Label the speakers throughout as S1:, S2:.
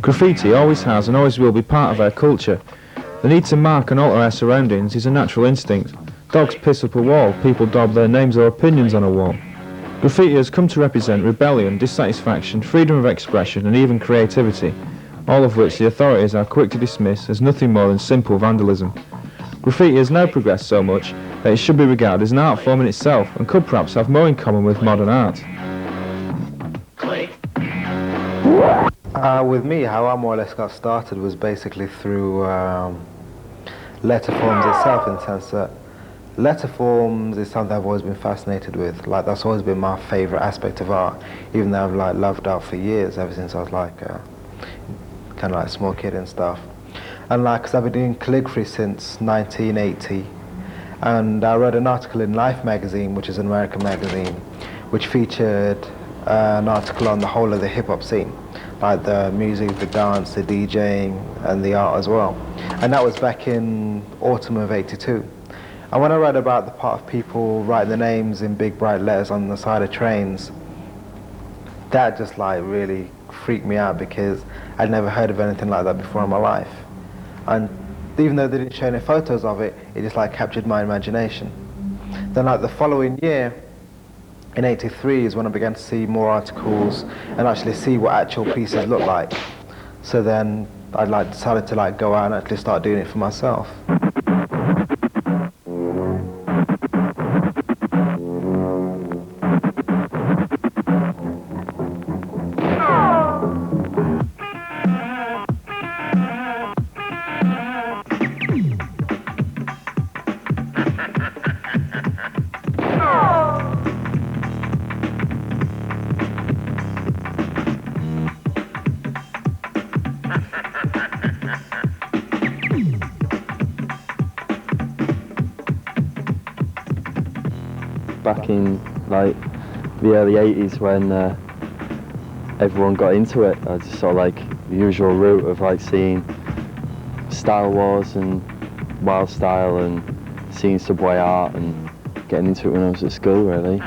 S1: Graffiti always has and always will be part of our culture. The need to mark and alter our surroundings is a natural instinct. Dogs piss up a wall, people daub their names or opinions on a wall. Graffiti has come to represent rebellion, dissatisfaction, freedom of expression and even creativity, all of which the authorities are quick to dismiss as nothing more than simple vandalism. Graffiti has now progressed so much that it should be regarded as an art form in itself and could perhaps have more in common with modern art.
S2: With me, how I more or less got started was basically through letterforms itself, in the sense that letterforms is something I've always been fascinated with. Like, that's always been my favourite aspect of art, even though I've like loved art for years, ever since I was like kind of like a small kid and stuff. And like, cause I've been doing calligraphy since 1980, and I read an article in Life magazine, which is an American magazine, which featured an article on the whole of the hip-hop scene, like the music, the dance, the DJing, and the art as well. And that was back in autumn of '82. And when I read about the part of people writing their names in big bright letters on the side of trains, that just like really freaked me out, because I'd never heard of anything like that before in my life. And even though they didn't show any photos of it, it just like captured my imagination. Then like the following year, in '83, is when I began to see more articles and actually see what actual pieces look like. So then I like decided to like go out and actually start doing it for myself.
S3: Back in like the early '80s, when everyone got into it, I just saw like the usual route of like seeing Style Wars and Wild Style and seeing Subway art and getting into it when I was at school, really.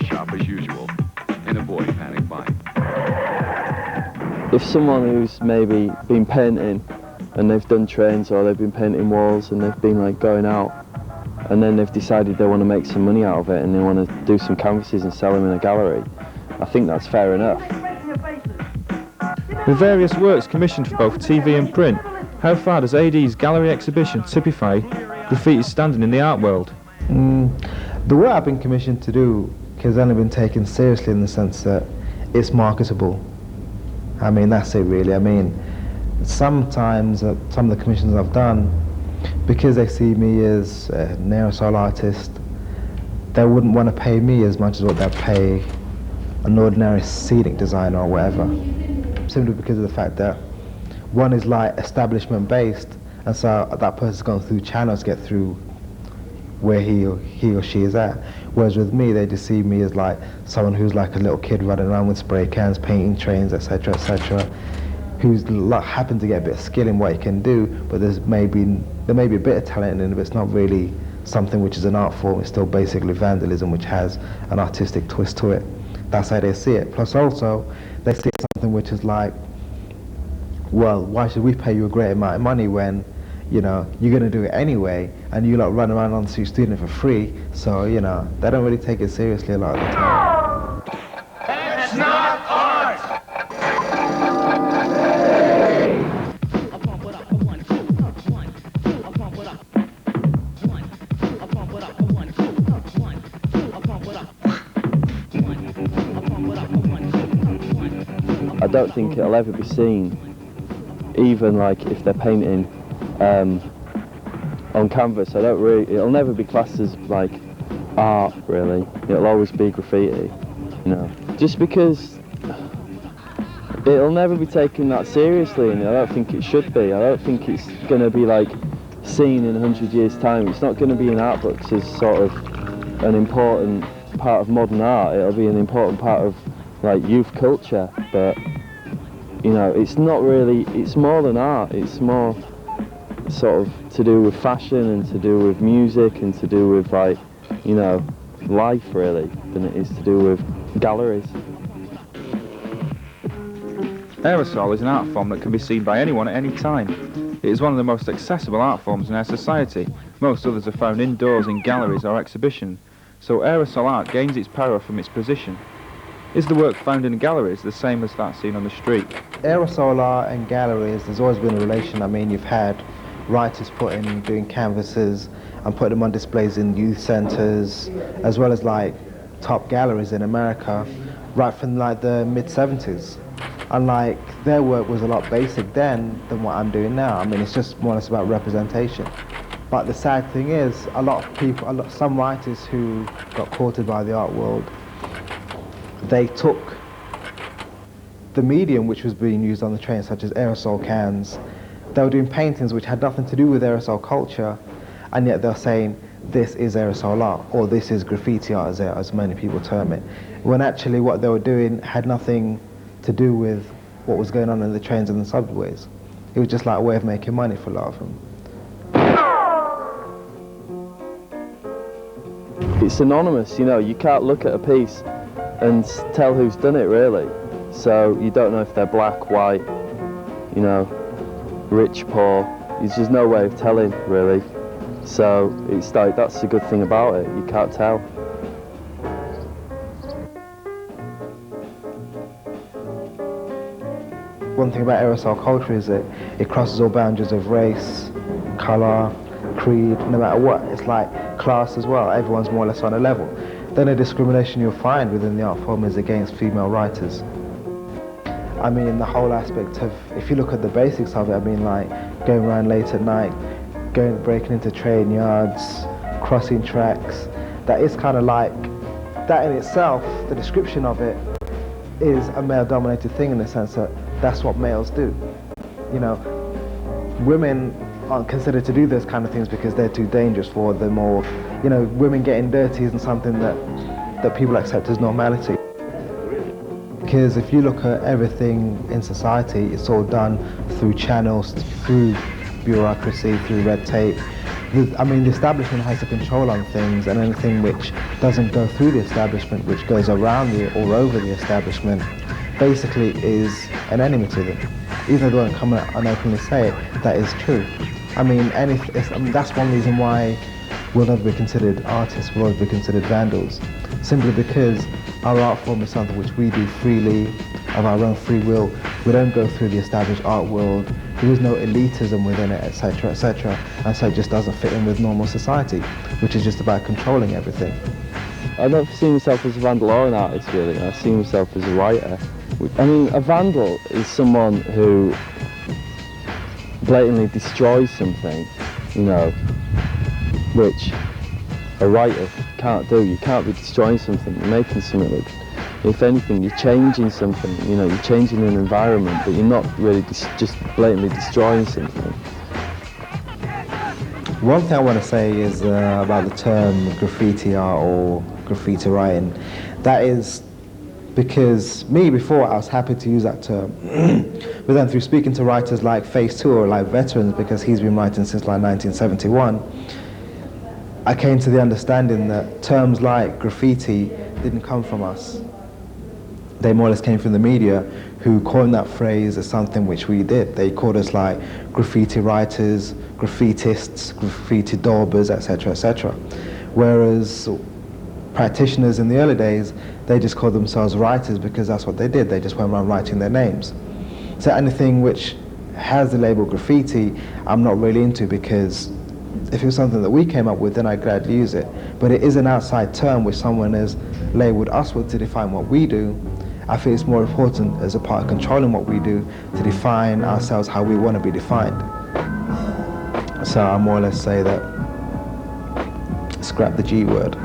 S4: Shop as usual and avoid panic buying.
S3: If someone who's maybe been painting and they've done trains, or they've been painting walls and they've been like going out, and then they've decided they want to make some money out of it and they want to do some canvases and sell them in a gallery, I think that's fair enough.
S1: With various works commissioned for both TV and print, how far does AD's gallery exhibition typify graffiti's standing in the art world?
S2: The work I've been commissioned to do has only been taken seriously in the sense that it's marketable. I mean, that's it really. I mean, sometimes some of the commissions I've done, because they see me as a neo-soul artist, they wouldn't want to pay me as much as what they'd pay an ordinary scenic designer or whatever. Simply because of the fact that one is like establishment based, and so that person's gone through channels to get through where he or she is at. Whereas with me, they just see me as like someone who's like a little kid running around with spray cans, painting trains, etc., etc., who's happened to get a bit of skill in what he can do, but there may be a bit of talent in it, but it's not really something which is an art form. It's still basically vandalism, which has an artistic twist to it. That's how they see it. Plus also, they see something which is like, well, why should we pay you a great amount of money when, you know, you're going to do it anyway, and you like run around on the street doing it for free? So, you know, they don't really take it seriously a lot of the time.
S5: That's not art!
S3: I don't think it'll ever be seen, even like if they're painting on canvas. It'll never be classed as like art, really. It'll always be graffiti, you know. Just because it'll never be taken that seriously, and I don't think it should be. I don't think it's going to be like seen in 100 years' time. It's not going to be in art books as sort of an important part of modern art. It'll be an important part of like youth culture, but you know, it's not really, it's more than art. It's more sort of to do with fashion and to do with music and to do with like, you know, life really, than it is to do with galleries.
S1: Aerosol is an art form that can be seen by anyone at any time. It is one of the most accessible art forms in our society. Most others are found indoors in galleries or exhibitions, so aerosol art gains its power from its position. Is the work found in galleries the same as that seen on the street?
S2: Aerosol art and galleries, there's always been a relation. I mean, you've had writers doing canvases and putting them on displays in youth centres, as well as like top galleries in America, right from like the mid-70s. And like their work was a lot basic then than what I'm doing now. I mean, it's just more or less about representation. But the sad thing is, a lot of people, some writers who got courted by the art world, they took the medium which was being used on the train, such as aerosol cans. They were doing paintings which had nothing to do with aerosol culture, and yet they're saying this is aerosol art, or this is graffiti art, as many people term it, when actually what they were doing had nothing to do with what was going on in the trains and the subways. It was just like a way of making money for a lot of them.
S3: It's anonymous, you know, you can't look at a piece and tell who's done it really. So you don't know if they're black, white, you know, rich, poor. There's just no way of telling really. So it's like, that's the good thing about it, you can't tell.
S2: One thing about aerosol culture is that it crosses all boundaries of race, colour, creed, no matter what. It's like class as well, everyone's more or less on a level. The only discrimination you'll find within the art form is against female writers. I mean, the whole aspect of, if you look at the basics of it, I mean, like going around late at night, breaking into train yards, crossing tracks, that is kind of like, that in itself, the description of it is a male-dominated thing in the sense that that's what males do. You know, women aren't considered to do those kind of things because they're too dangerous for them, or, you know, women getting dirty isn't something that people accept as normality. Because if you look at everything in society, it's all done through channels, through bureaucracy, through red tape. I mean, the establishment has a control on things, and anything which doesn't go through the establishment, which goes around or over the establishment, basically is an enemy to them. Even though they don't come out and openly say it, that is true. I mean, that's one reason why we'll never be considered artists, we'll always be considered vandals. Simply because our art form is something which we do freely, of our own free will. We don't go through the established art world. There is no elitism within it, etc., etc. And so it just doesn't fit in with normal society, which is just about controlling everything.
S3: I don't see myself as a vandal or an artist really, I see myself as a writer. I mean, a vandal is someone who blatantly destroys something, you know, which a writer can't do. You can't be destroying something, you're making something look. If anything, you're changing something, you know, you're changing an environment, but you're not really just blatantly destroying something.
S2: One thing I want to say is about the term graffiti art or graffiti writing. That is because before I was happy to use that term, but then through speaking to writers like Phase 2 or like Veterans, because he's been writing since like 1971, I came to the understanding that terms like graffiti didn't come from us. They more or less came from the media, who coined that phrase as something which we did. They called us like graffiti writers, graffitists, graffiti daubers, etc., etc. Whereas practitioners in the early days, they just called themselves writers because that's what they did. They just went around writing their names. So anything which has the label graffiti, I'm not really into, because if it was something that we came up with, then I'd gladly use it. But it is an outside term which someone has labelled us with to define what we do. I think it's more important as a part of controlling what we do to define ourselves how we want to be defined. So I more or less say that scrap the G word.